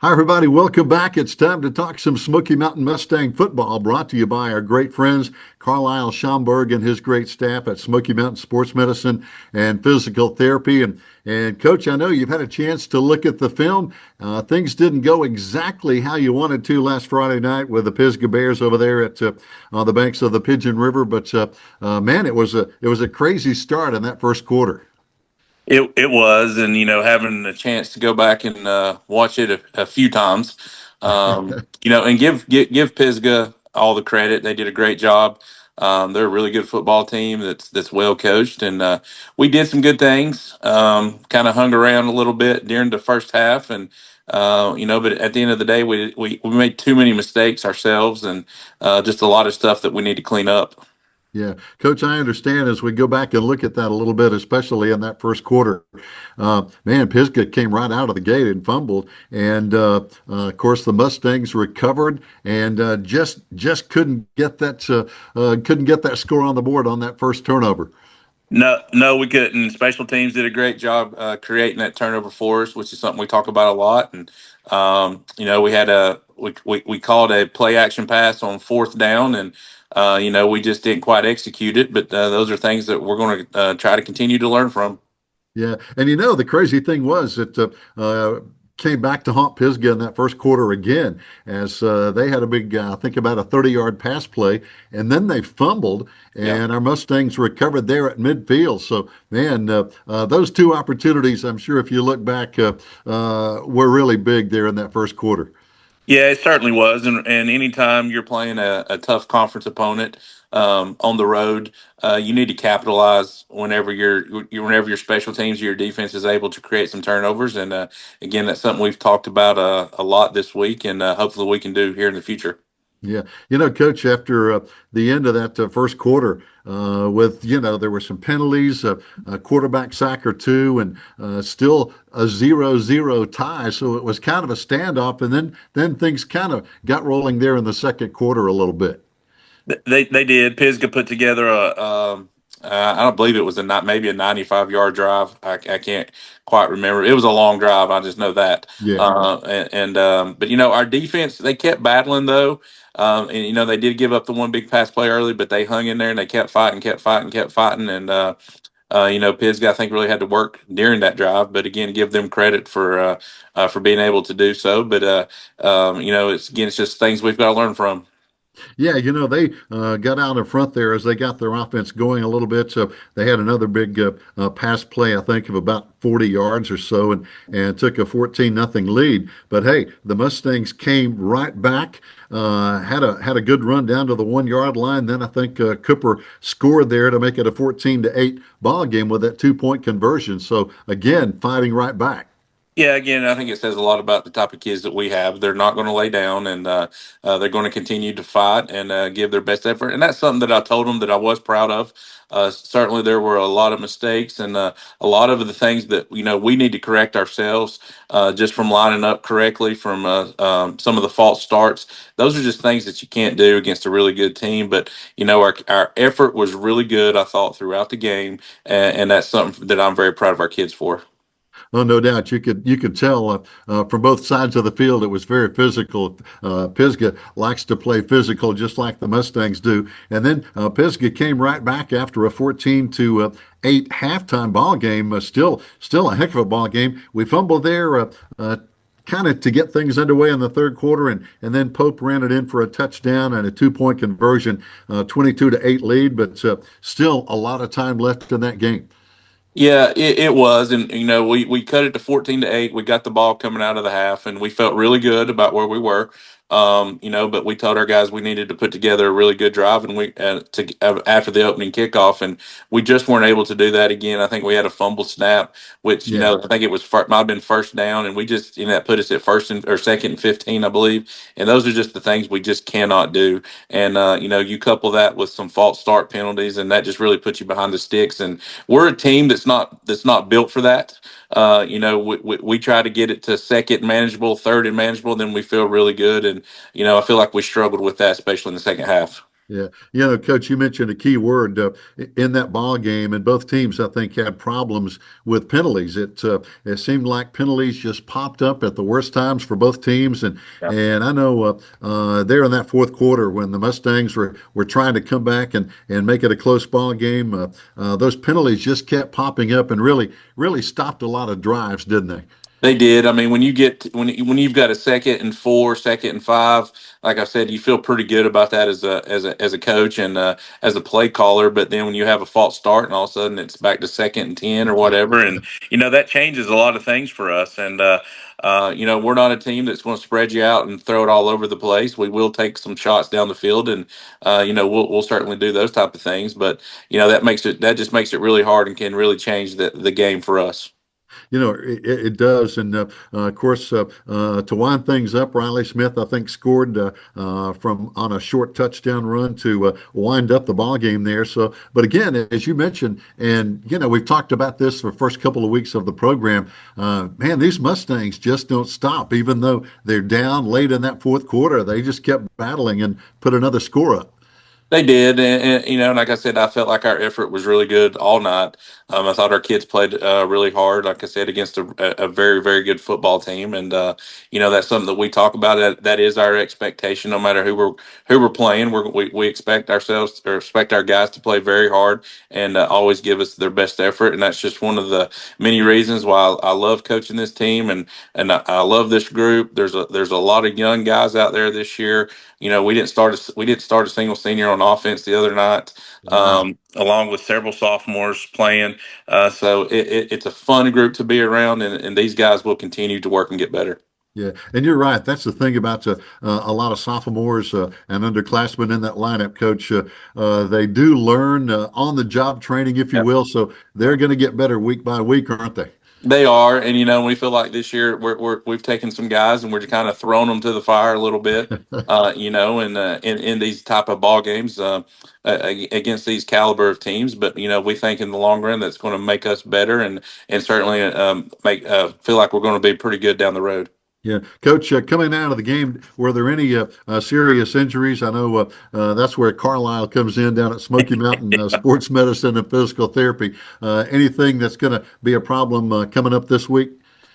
Hi, everybody. Welcome back. It's time to talk some Smoky Mountain Mustang football, brought to you by our great friends, Carlisle Schomburg and his great staff at Smoky Mountain Sports Medicine and Physical Therapy. And Coach, I know you've had a chance to look at the film. Things didn't go exactly how you wanted to last Friday night with the Pisgah Bears over there at on the banks of the Pigeon River. But man, it was a crazy start in that first quarter. It was, and having a chance to go back and watch it a few times, and give Pisgah all the credit. They did a great job. They're a really good football team that's well coached, and we did some good things. Kind of hung around a little bit during the first half, and but at the end of the day, we made too many mistakes ourselves, and just a lot of stuff that we need to clean up. Yeah, Coach, I understand as we go back and look at that a little bit, especially in that first quarter. Man, Pisgah came right out of the gate and fumbled, and of course the Mustangs recovered and just couldn't get that score on the board on that first turnover. No, no, we couldn't. Special teams did a great job creating that turnover for us, which is something we talk about a lot. And we had we called a play action pass on fourth down, and we just didn't quite execute it. But those are things that we're going to try to continue to learn from. Yeah, and the crazy thing was that came back to haunt Pisgah in that first quarter again, as they had a big, I think about a 30-yard pass play, and then they fumbled, Yeah. and our Mustangs recovered there at midfield. So, man, those two opportunities, I'm sure if you look back, were really big there in that first quarter. Yeah, it certainly was, and anytime you're playing a tough conference opponent on the road, you need to capitalize whenever your special teams or your defense is able to create some turnovers. And again, that's something we've talked about a lot this week, and hopefully we can do here in the future. Yeah, Coach, after the end of that first quarter, with there were some penalties, a quarterback sack or two, and still a 0-0 tie. So it was kind of a standoff, and then things kind of got rolling there in the second quarter a little bit. They did. Pisgah put together I don't believe it was maybe a 95-yard drive. I can't quite remember. It was a long drive. I just know that. Yeah. But our defense, they kept battling though. And they did give up the one big pass play early, but they hung in there and they kept fighting, kept fighting, kept fighting. And Pisgah, I think, really had to work during that drive. But again, give them credit for being able to do so. But it's just things we've got to learn from. Yeah, they got out in front there as they got their offense going a little bit. So they had another big pass play, I think, of about 40 yards or so, and took a 14-0 lead. But hey, the Mustangs came right back. Had a good run down to the 1 yard line. Then I think Cooper scored there to make it a 14-8 ball game with that 2 point conversion. So again, fighting right back. Yeah, again, I think it says a lot about the type of kids that we have. They're not going to lay down, and they're going to continue to fight and give their best effort. And that's something that I told them that I was proud of. Certainly, there were a lot of mistakes and a lot of the things that we need to correct ourselves, just from lining up correctly, from some of the false starts. Those are just things that you can't do against a really good team. But our effort was really good, I thought, throughout the game, and that's something that I'm very proud of our kids for. Oh, no doubt. You could tell from both sides of the field it was very physical. Pisgah likes to play physical, just like the Mustangs do. And then Pisgah came right back after a 14-8 halftime ball game. Still a heck of a ball game. We fumbled there. Kind of to get things underway in the third quarter, and then Pope ran it in for a touchdown and a 2 point conversion, 22-8 lead, but still a lot of time left in that game. Yeah, it was, and we cut it to 14-8. We got the ball coming out of the half, and we felt really good about where we were. But we told our guys we needed to put together a really good drive, and after the opening kickoff, and we just weren't able to do that again. I think we had a fumble snap, which Yeah. I think it was might have been first down, and we just that put us at or second and 15, I believe. And those are just the things we just cannot do. And you couple that with some false start penalties, and that just really puts you behind the sticks. And we're a team that's not built for that. We try to get it to second manageable, third and manageable, then we feel really good. And I feel like we struggled with that, especially in the second half. Yeah, Coach, you mentioned a key word in that ball game, and both teams, I think, had problems with penalties. It seemed like penalties just popped up at the worst times for both teams, and I know there in that fourth quarter when the Mustangs were trying to come back and make it a close ball game, those penalties just kept popping up and really stopped a lot of drives, didn't they? They did. I mean, when you've got a 2nd and 4, 2nd and 5, like I said, you feel pretty good about that as a coach and as a play caller. But then when you have a false start and all of a sudden it's back to 2nd and 10 or whatever, and that changes a lot of things for us. And we're not a team that's going to spread you out and throw it all over the place. We will take some shots down the field, and we'll certainly do those type of things. But that just makes it really hard and can really change the game for us. It does. And of course, to wind things up, Riley Smith, I think, scored from on a short touchdown run to wind up the ball game there. So, but again, as you mentioned, and we've talked about this for the first couple of weeks of the program. Man, these Mustangs just don't stop, even though they're down late in that fourth quarter. They just kept battling and put another score up. They did, and like I said, I felt like our effort was really good all night. I thought our kids played really hard, like I said, against a very, very good football team, and that's something that we talk about. That is our expectation, no matter who we're playing. We expect ourselves or expect our guys to play very hard and always give us their best effort, and that's just one of the many reasons why I love coaching this team and I love this group. There's a lot of young guys out there this year. We didn't start a single senior on offense the other night, Wow. along with several sophomores playing. So it's a fun group to be around, and these guys will continue to work and get better. Yeah, and you're right. That's the thing about a lot of sophomores and underclassmen in that lineup, Coach. They do learn on the job training, if you will. So they're going to get better week by week, aren't they? They are, and we feel like this year we've taken some guys and we're kind of throwing them to the fire a little bit, and in these type of ball games against these caliber of teams. But we think in the long run that's going to make us better and certainly make feel like we're going to be pretty good down the road. Yeah, Coach, coming out of the game, were there any serious injuries? I know that's where Carlisle comes in down at Smoky Mountain Sports Medicine and Physical Therapy. Anything that's going to be a problem coming up this week?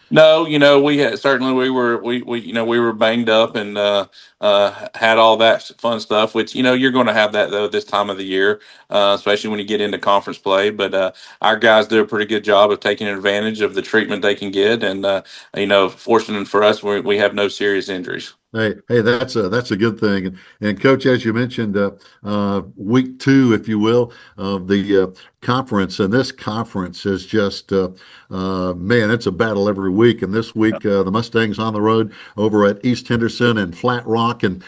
No, we had certainly we were banged up and had all that fun stuff. Which you're going to have that though this time of the year, especially when you get into conference play. But our guys do a pretty good job of taking advantage of the treatment they can get, and fortunate for us, we have no serious injuries. Hey, that's a good thing. And Coach, as you mentioned, week two, if you will, of the conference, and this conference is just man, it's a battle every week. And this week, the Mustangs on the road over at East Henderson and Flat Rock, and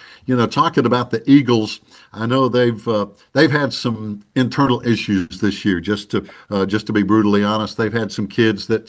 talking about the Eagles. I know they've had some internal issues this year. Just to be brutally honest, they've had some kids that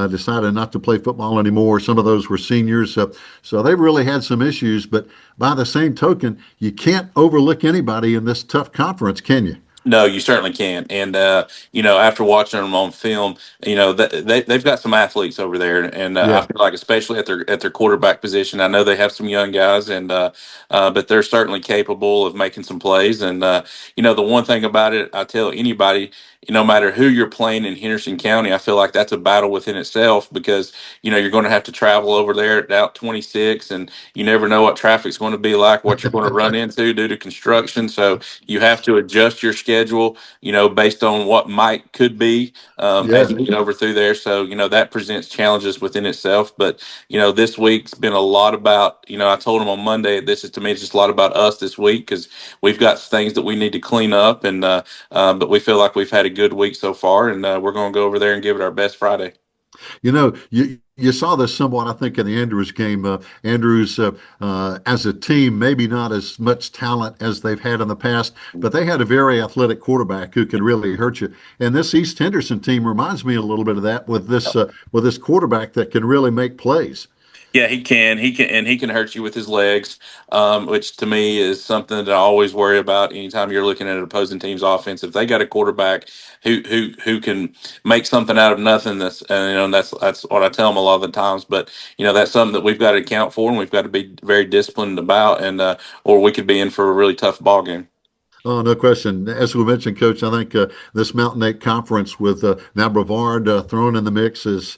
decided not to play football anymore. Some of those were seniors, so they've really had some issues. But by the same token, you can't overlook anybody in this tough conference, can you? No, you certainly can. And after watching them on film, they've got some athletes over there, and I Yeah. feel like especially at their quarterback position, I know they have some young guys, and but they're certainly capable of making some plays. And the one thing about it, I tell anybody, no matter who you're playing in Henderson County, I feel like that's a battle within itself because you're going to have to travel over there at Route 26, and you never know what traffic's going to be like, what you're going to run into due to construction. So you have to adjust your schedule, based on what might could be as Yeah. you get over through there. So that presents challenges within itself. But this week's been a lot about. I told them on Monday, this is to me, it's just a lot about us this week because we've got things that we need to clean up, and but we feel like we've had a good week so far, and we're going to go over there and give it our best Friday. You saw this somewhat, I think, in the Andrews game. Andrews, as a team, maybe not as much talent as they've had in the past, but they had a very athletic quarterback who could really hurt you. And this East Henderson team reminds me a little bit of that with this quarterback that can really make plays. Yeah, he can. And he can hurt you with his legs, which to me is something that I always worry about. Anytime you're looking at an opposing team's offense, if they got a quarterback who can make something out of nothing, that's and that's what I tell them a lot of the times. But that's something that we've got to account for, and we've got to be very disciplined about, and or we could be in for a really tough ball game. Oh, no question. As we mentioned, Coach, I think this Mountain 8 conference with now Brevard thrown in the mix is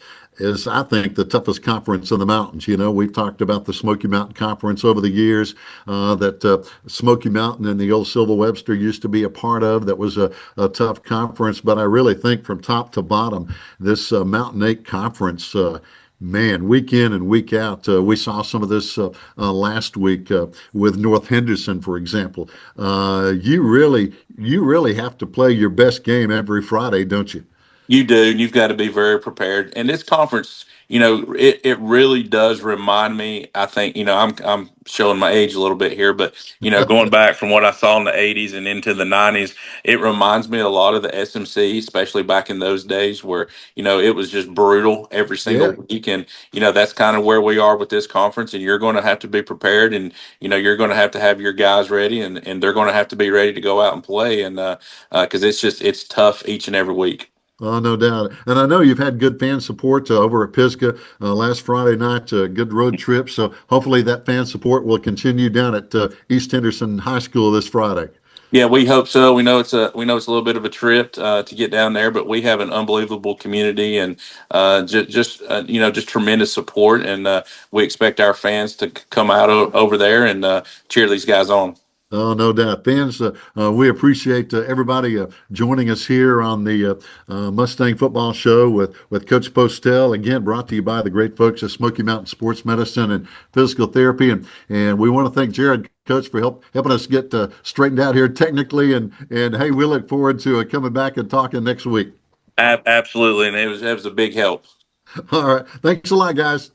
I think the toughest conference in the mountains. We've talked about the Smoky Mountain Conference over the years that Smoky Mountain and the old Silver Webster used to be a part of. That was a tough conference, but I really think from top to bottom, this Mountain 8 conference. Man, week in and week out, we saw some of this last week with North Henderson, for example. You really have to play your best game every Friday, don't you? You do, and you've got to be very prepared. And this conference, it really does remind me. I think, I'm showing my age a little bit here, but going back from what I saw in the '80s and into the '90s, it reminds me a lot of the SMC, especially back in those days where it was just brutal every single Yeah. week. And that's kind of where we are with this conference. And you're going to have to be prepared, and you're going to have your guys ready, and they're going to have to be ready to go out and play. And because it's tough each and every week. Oh, no doubt. And I know you've had good fan support over at Pisgah last Friday night, good road trip. So hopefully that fan support will continue down at East Henderson High School this Friday. Yeah, we hope so. We know it's a little bit of a trip to get down there, but we have an unbelievable community and just tremendous support, and we expect our fans to come out over there and cheer these guys on. Oh, no doubt. Fans, we appreciate everybody joining us here on the Mustang Football Show with Coach Postell. Again, brought to you by the great folks at Smoky Mountain Sports Medicine and Physical Therapy. And we want to thank Jared, Coach, for helping us get straightened out here technically. And hey, we look forward to coming back and talking next week. Absolutely, and it was a big help. All right. Thanks a lot, guys.